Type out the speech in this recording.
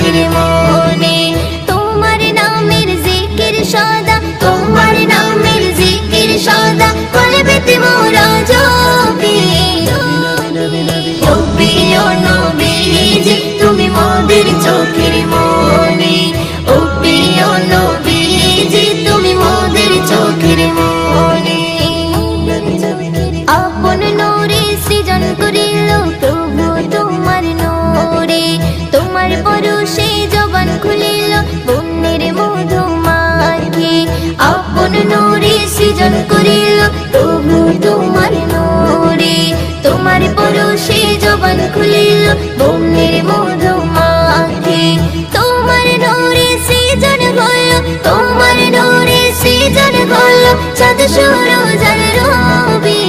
চোখের মনে। তোমার নামের জিকির সদা, তোমার নামের জিকির সদা, কলবেতে মোরা জপি। ও প্রিয় নবীজি তুমি মোদের চোখের মনে, ও প্রিয় নবীজি তুমি মোদের চোখের মনে। আপন নূরে সৃজন করিল প্রভু তোমার নূরে, তোমার পরশে জবান খুলিল বন্যের মধু মাখি। আপন নূরে সৃজন করিল প্রভু তোমার নূরে, তোমার পরশে জবান খুলিল বন্যের মধু মাখি। তোমার নূরে সৃজন হল, তোমার নূরে সৃজন হল চাঁদ সূরজ আর রবি।